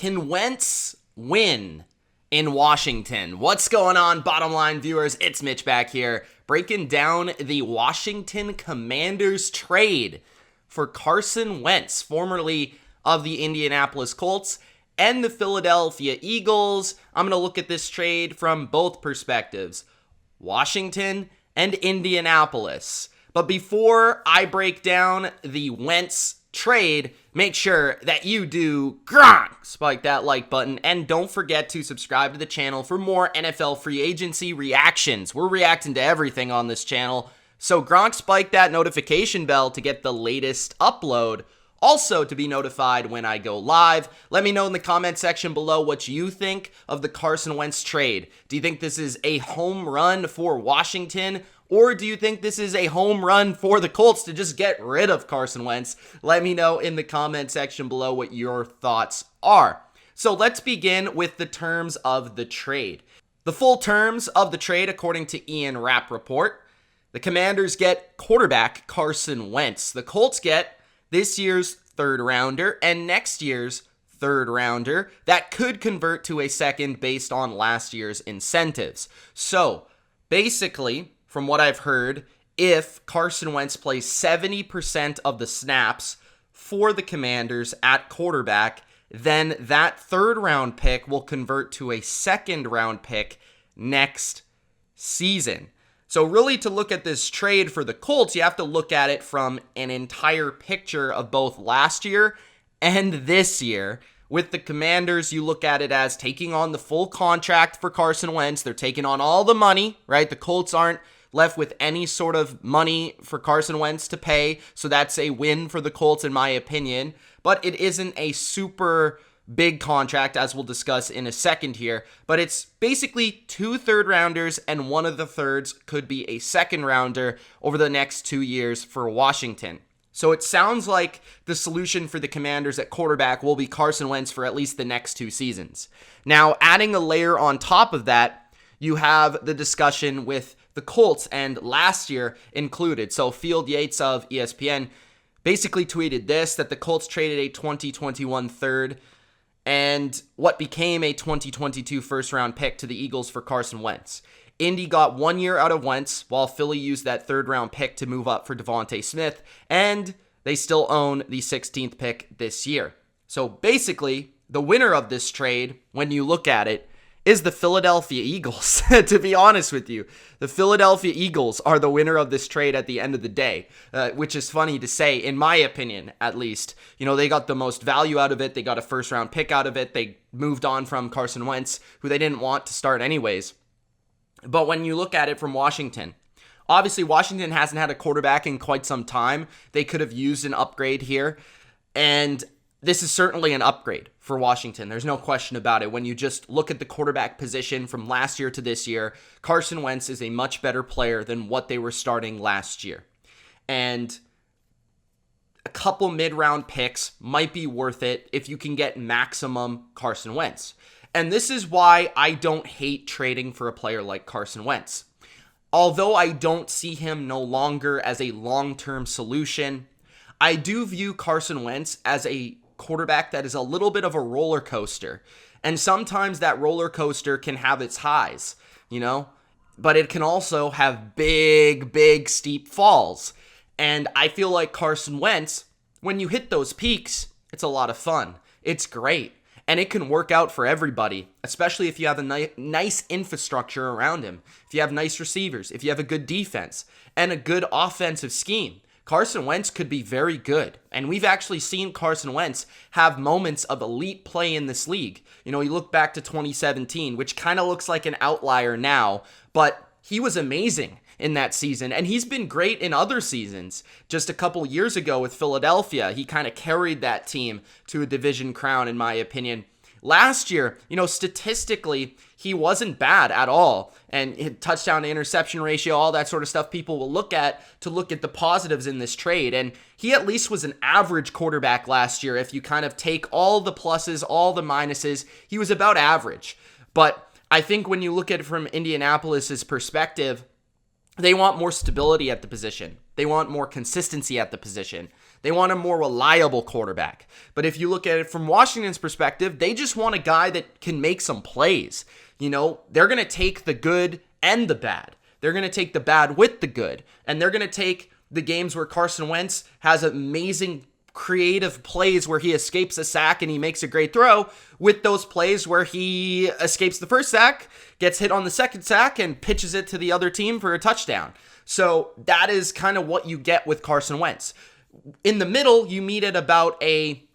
Can Wentz win in Washington? What's going on, bottom line viewers? It's Mitch back here, breaking down the Washington Commanders trade for Carson Wentz, formerly of the Indianapolis Colts and the Philadelphia Eagles. I'm going to look at this trade from both perspectives, Washington and Indianapolis. But before I break down the Wentz trade, make sure that you do spike that like button, and don't forget to subscribe to the channel for more NFL free agency reactions. We're reacting to everything on this channel, so spike that notification bell to get the latest upload. Also, to be notified when I go live. Let me know in the comment section below what you think of the Carson Wentz trade. Do you think this is a home run for Washington? Or do you think this is a home run for the Colts to just get rid of Carson Wentz? Let me know in the comment section below what your thoughts are. So let's begin with the terms of the trade. The full terms of the trade, according to Ian Rappaport, the Commanders get quarterback Carson Wentz. The Colts get this year's third rounder and next year's third rounder that could convert to a second based on last year's incentives. So basically, from what I've heard, if Carson Wentz plays 70% of the snaps for the Commanders at quarterback, then that third round pick will convert to a second round pick next season. So really, to look at this trade for the Colts, you have to look at it from an entire picture of both last year and this year. With the Commanders, you look at it as taking on the full contract for Carson Wentz. They're taking on all the money, right? The Colts aren't left with any sort of money for Carson Wentz to pay, so that's a win for the Colts in my opinion. But it isn't a super big contract, as we'll discuss in a second here, but it's basically 2 third rounders, and one of the thirds could be a second rounder over the next 2 years for Washington. So it sounds like the solution for the Commanders at quarterback will be Carson Wentz for at least the next 2 seasons. Now, adding a layer on top of that, you have the discussion with the Colts, and last year included. So Field Yates of ESPN basically tweeted this, that the Colts traded a 2021 third and what became a 2022 first round pick to the Eagles for Carson Wentz. Indy got 1 year out of Wentz, while Philly used that third round pick to move up for Devontae Smith, and they still own the 16th pick this year. So basically, the winner of this trade, when you look at it, is the Philadelphia Eagles. To be honest with you, the Philadelphia Eagles are the winner of this trade at the end of the day, which is funny to say, in my opinion, at least. You know, they got the most value out of it. They got a first round pick out of it. They moved on from Carson Wentz, who they didn't want to start anyways. But when you look at it from Washington, obviously Washington hasn't had a quarterback in quite some time. They could have used an upgrade here, and this is certainly an upgrade for Washington. There's no question about it. When you just look at the quarterback position from last year to this year, Carson Wentz is a much better player than what they were starting last year. And a couple mid-round picks might be worth it if you can get maximum Carson Wentz. And this is why I don't hate trading for a player like Carson Wentz. Although I don't see him no longer as a long-term solution, I do view Carson Wentz as a quarterback that is a little bit of a roller coaster. And sometimes that roller coaster can have its highs, you know, but it can also have big, steep falls. And I feel like Carson Wentz, when you hit those peaks, it's a lot of fun. It's great. And it can work out for everybody, especially if you have a nice infrastructure around him. If you have nice receivers, if you have a good defense and a good offensive scheme. Carson Wentz could be very good, and we've actually seen Carson Wentz have moments of elite play in this league. You know, you look back to 2017, which kind of looks like an outlier now, but he was amazing in that season, and he's been great in other seasons. Just a couple years ago with Philadelphia, he kind of carried that team to a division crown, in my opinion. Last year, you know, statistically, he wasn't bad at all. And touchdown to interception ratio, all that sort of stuff people will look at to look at the positives in this trade. And he at least was an average quarterback last year. If you kind of take all the pluses, all the minuses, he was about average. But I think when you look at it from Indianapolis's perspective, they want more stability at the position. They want more consistency at the position. They want a more reliable quarterback. But if you look at it from Washington's perspective, they just want a guy that can make some plays. They're going to take the good and the bad. They're going to take the bad with the good. And they're going to take the games where Carson Wentz has amazing creative plays where he escapes a sack and he makes a great throw, with those plays where he escapes the first sack, gets hit on the second sack, and pitches it to the other team for a touchdown. So that is kind of what you get with Carson Wentz. In the middle, you meet at about a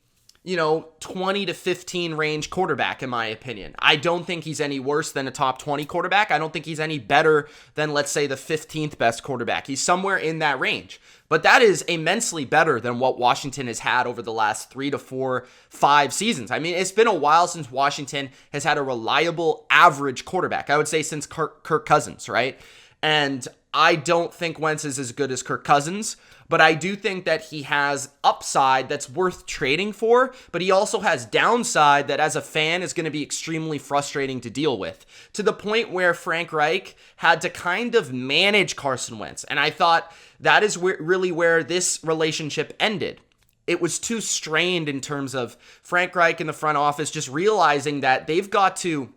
20 to 15 range quarterback, in my opinion. I don't think he's any worse than a top 20 quarterback. I don't think he's any better than, let's say, the 15th best quarterback. He's somewhere in that range. But that is immensely better than what Washington has had over the last 3 to 4, 5 seasons. I mean, it's been a while since Washington has had a reliable average quarterback. I would say since Kirk Cousins, right? And I don't think Wentz is as good as Kirk Cousins, but I do think that he has upside that's worth trading for, but he also has downside that as a fan is going to be extremely frustrating to deal with, to the point where Frank Reich had to kind of manage Carson Wentz. And I thought that is really where this relationship ended. It was too strained in terms of Frank Reich in the front office just realizing that they've got to,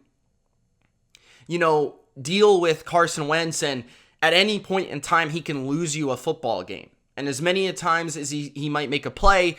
deal with Carson Wentz, and at any point in time, he can lose you a football game. And as many a times as he might make a play,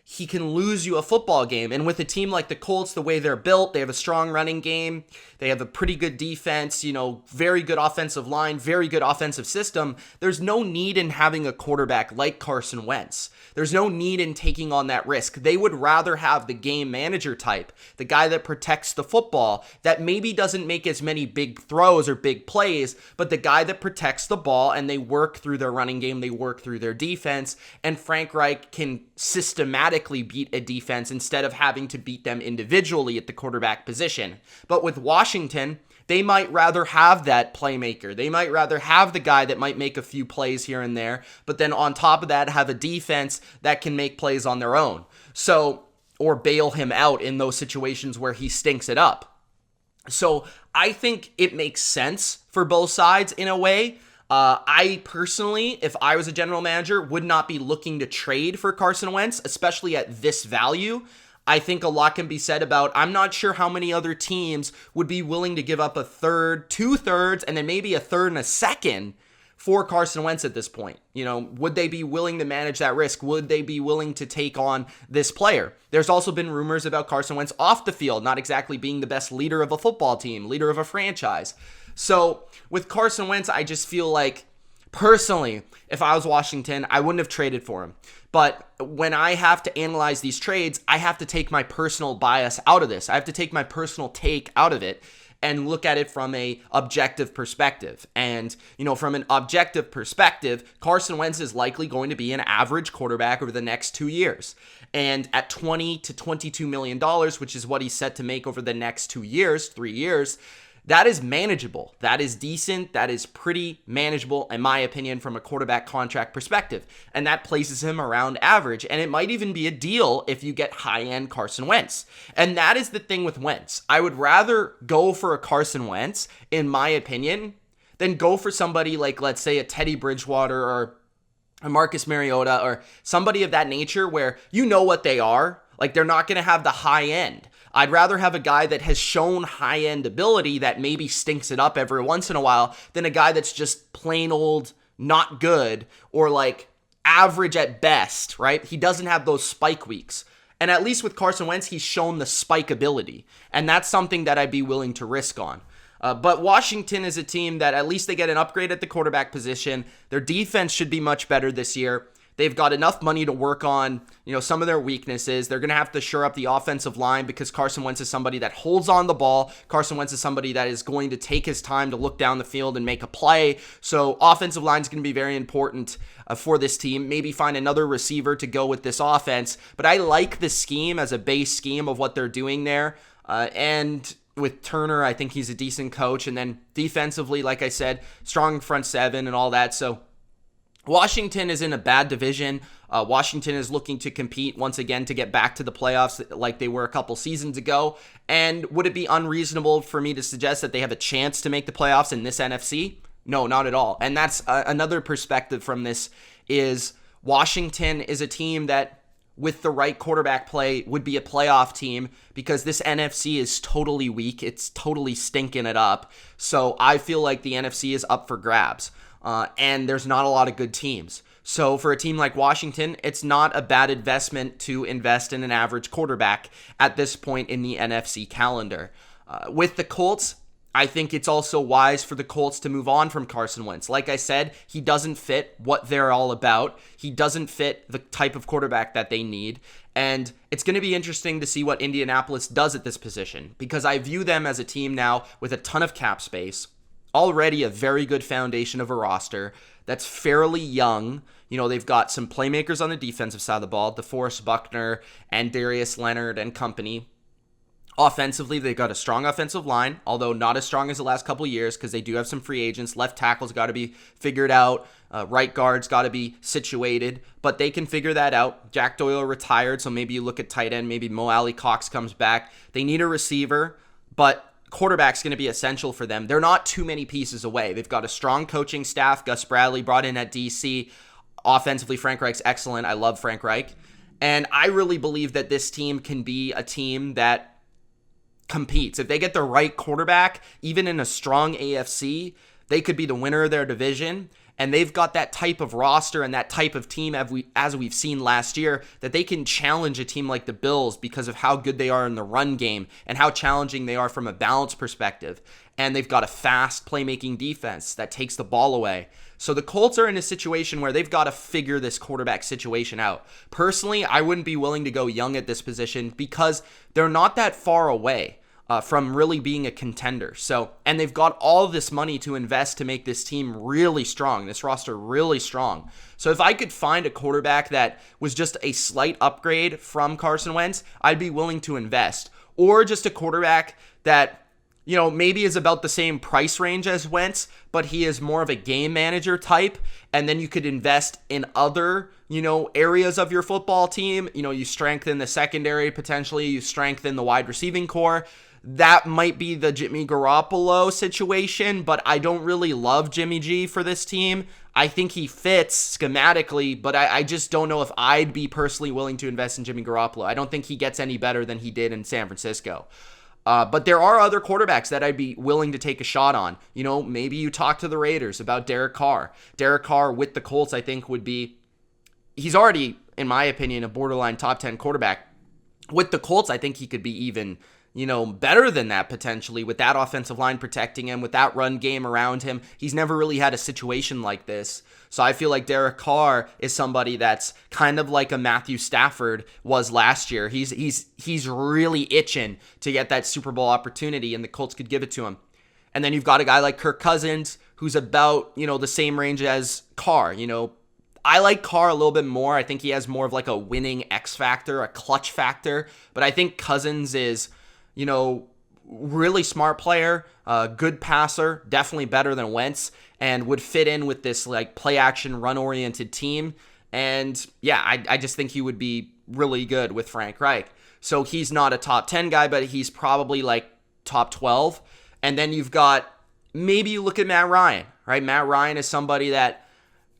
he can lose you a football game. And with a team like the Colts, the way they're built, they have a strong running game. They have a pretty good defense, very good offensive line, very good offensive system. There's no need in having a quarterback like Carson Wentz. There's no need in taking on that risk. They would rather have the game manager type, the guy that protects the football, that maybe doesn't make as many big throws or big plays, but the guy that protects the ball, and they work through their running game, they work through their defense, and Frank Reich can systematically beat a defense instead of having to beat them individually at the quarterback position. But with Washington, they might rather have that playmaker. They might rather have the guy that might make a few plays here and there, but then on top of that, have a defense that can make plays on their own. Or bail him out in those situations where he stinks it up. So I think it makes sense for both sides in a way. I personally, if I was a general manager, would not be looking to trade for Carson Wentz, especially at this value. I think a lot can be said about, I'm not sure how many other teams would be willing to give up a third, 2/3, and then maybe a third and a second for Carson Wentz at this point. Would they be willing to manage that risk? Would they be willing to take on this player? There's also been rumors about Carson Wentz off the field, not exactly being the best leader of a football team, leader of a franchise. So with Carson Wentz, I just feel like, personally, if I was Washington, I wouldn't have traded for him. But when I have to analyze these trades, I have to take my personal bias out of this. I have to take my personal take out of it and look at it from a objective perspective. And, from an objective perspective, Carson Wentz is likely going to be an average quarterback over the next 2 years. And at $20 to $22 million, which is what he's set to make over the next 2 years, 3 years, that is manageable. That is decent. That is pretty manageable, in my opinion, from a quarterback contract perspective. And that places him around average. And it might even be a deal if you get high-end Carson Wentz. And that is the thing with Wentz. I would rather go for a Carson Wentz, in my opinion, than go for somebody like, let's say, a Teddy Bridgewater or a Marcus Mariota or somebody of that nature where you know what they are. Like, they're not going to have the high end. I'd rather have a guy that has shown high-end ability that maybe stinks it up every once in a while than a guy that's just plain old not good or like average at best, right? He doesn't have those spike weeks. And at least with Carson Wentz, he's shown the spike ability. And that's something that I'd be willing to risk on. But Washington is a team that at least they get an upgrade at the quarterback position. Their defense should be much better this year. They've got enough money to work on, some of their weaknesses. They're going to have to shore up the offensive line because Carson Wentz is somebody that holds on the ball. Carson Wentz is somebody that is going to take his time to look down the field and make a play. So offensive line is going to be very important for this team. Maybe find another receiver to go with this offense. But I like the scheme as a base scheme of what they're doing there. And with Turner, I think he's a decent coach. And then defensively, like I said, strong front seven and all that. So Washington is in a bad division. Washington is looking to compete once again to get back to the playoffs like they were a couple seasons ago. And would it be unreasonable for me to suggest that they have a chance to make the playoffs in this NFC? No, not at all. And that's another perspective from this is Washington is a team that, with the right quarterback play, would be a playoff team because this NFC is totally weak. It's totally stinking it up. So I feel like the NFC is up for grabs. And there's not a lot of good teams. So for a team like Washington, it's not a bad investment to invest in an average quarterback at this point in the NFC calendar. With the Colts, I think it's also wise for the Colts to move on from Carson Wentz. Like I said, he doesn't fit what they're all about. He doesn't fit the type of quarterback that they need. And it's going to be interesting to see what Indianapolis does at this position, because I view them as a team now with a ton of cap space, already a very good foundation of a roster that's fairly young. You know, they've got some playmakers on the defensive side of the ball, DeForest Buckner and Darius Leonard and company. Offensively, they've got a strong offensive line, although not as strong as the last couple of years because they do have some free agents. Left tackle's got to be figured out. Right guard's got to be situated, but they can figure that out. Jack Doyle retired, so maybe you look at tight end. Maybe Mo Alley Cox comes back. They need a receiver, but quarterback's going to be essential for them. They're not too many pieces away. They've got a strong coaching staff. Gus Bradley brought in at DC. Offensively, Frank Reich's excellent. I love Frank Reich. And I really believe that this team can be a team that competes. If they get the right quarterback, even in a strong AFC, they could be the winner of their division. And they've got that type of roster and that type of team, as we've seen last year, that they can challenge a team like the Bills because of how good they are in the run game and how challenging they are from a balance perspective. And they've got a fast playmaking defense that takes the ball away. So the Colts are in a situation where they've got to figure this quarterback situation out. Personally, I wouldn't be willing to go young at this position because they're not that far away from really being a contender. So, and they've got all this money to invest to make this team really strong, this roster really strong. So if I could find a quarterback that was just a slight upgrade from Carson Wentz, I'd be willing to invest. Or just a quarterback that, you know, maybe is about the same price range as Wentz, but he is more of a game manager type. And then you could invest in other, you know, areas of your football team. You know, you strengthen the secondary potentially, you strengthen the wide receiving core. That might be the Jimmy Garoppolo situation, but I don't really love Jimmy G for this team. I think he fits schematically, but I just don't know if I'd be personally willing to invest in Jimmy Garoppolo. I don't think he gets any better than he did in San Francisco. But there are other quarterbacks that I'd be willing to take a shot on. You know, maybe you talk to the Raiders about Derek Carr. Derek Carr with the Colts, I think, would be, he's already, in my opinion, a borderline top 10 quarterback. With the Colts, I think he could be even, you know, better than that potentially, with that offensive line protecting him, with that run game around him. He's never really had a situation like this. So I feel like Derek Carr is somebody that's kind of like a Matthew Stafford was last year. He's really itching to get that Super Bowl opportunity, and the Colts could give it to him. And then you've got a guy like Kirk Cousins, who's about, you know, the same range as Carr. You know, I like Carr a little bit more. I think he has more of like a winning X factor, a clutch factor. But I think Cousins is, you know, really smart player, good passer, definitely better than Wentz, and would fit in with this like play action, run oriented team. And yeah, I just think he would be really good with Frank Reich. So he's not a top 10 guy, but he's probably like top 12. And then you've got, maybe you look at Matt Ryan, right? Matt Ryan is somebody that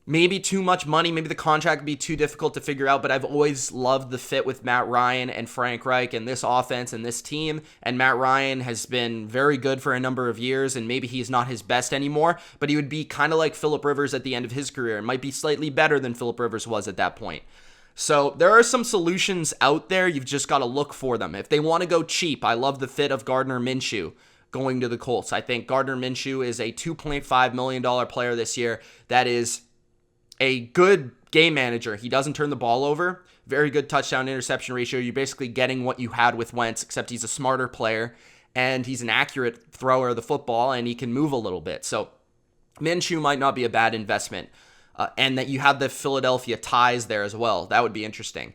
maybe too much money, maybe the contract would be too difficult to figure out, but I've always loved the fit with Matt Ryan and Frank Reich and this offense and this team. And Matt Ryan has been very good for a number of years, and maybe he's not his best anymore, but he would be kind of like Phillip Rivers at the end of his career and might be slightly better than Phillip Rivers was at that point. So there are some solutions out there. You've just got to look for them. If they want to go cheap, I love the fit of Gardner Minshew going to the Colts. I think Gardner Minshew is a $2.5 million player this year that is a good game manager. He doesn't turn the ball over. Very good touchdown interception ratio. You're basically getting what you had with Wentz, except he's a smarter player and he's an accurate thrower of the football and he can move a little bit. So Minshew might not be a bad investment. And that you have the Philadelphia ties there as well. That would be interesting.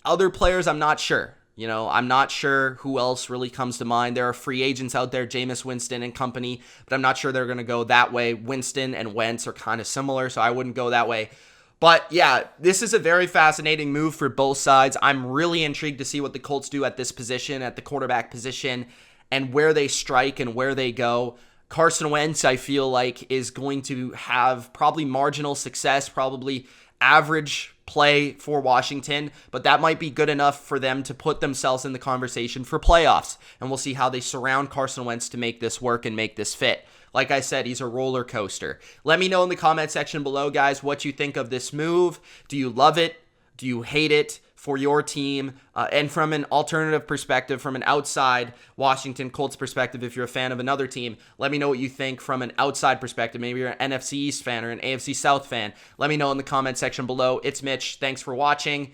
Other players, I'm not sure. You know, I'm not sure who else really comes to mind. There are free agents out there, Jameis Winston and company, but I'm not sure they're going to go that way. Winston and Wentz are kind of similar, so I wouldn't go that way. But yeah, this is a very fascinating move for both sides. I'm really intrigued to see what the Colts do at this position, at the quarterback position, and where they strike and where they go. Carson Wentz, I feel like, is going to have probably marginal success, probably average play for Washington, but that might be good enough for them to put themselves in the conversation for playoffs. And we'll see how they surround Carson Wentz to make this work and make this fit. Like I said, he's a roller coaster. Let me know in the comment section below, guys, what you think of this move. Do you love it? Do you hate it for your team? And from an alternative perspective, from an outside Washington Colts perspective, if you're a fan of another team, let me know what you think from an outside perspective. Maybe you're an NFC East fan or an AFC South fan. Let me know in the comment section below. It's Mitch. Thanks for watching.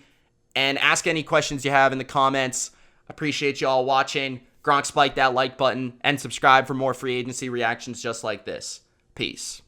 And ask any questions you have in the comments. Appreciate you all watching. Gronk, spike that like button and subscribe for more free agency reactions just like this. Peace.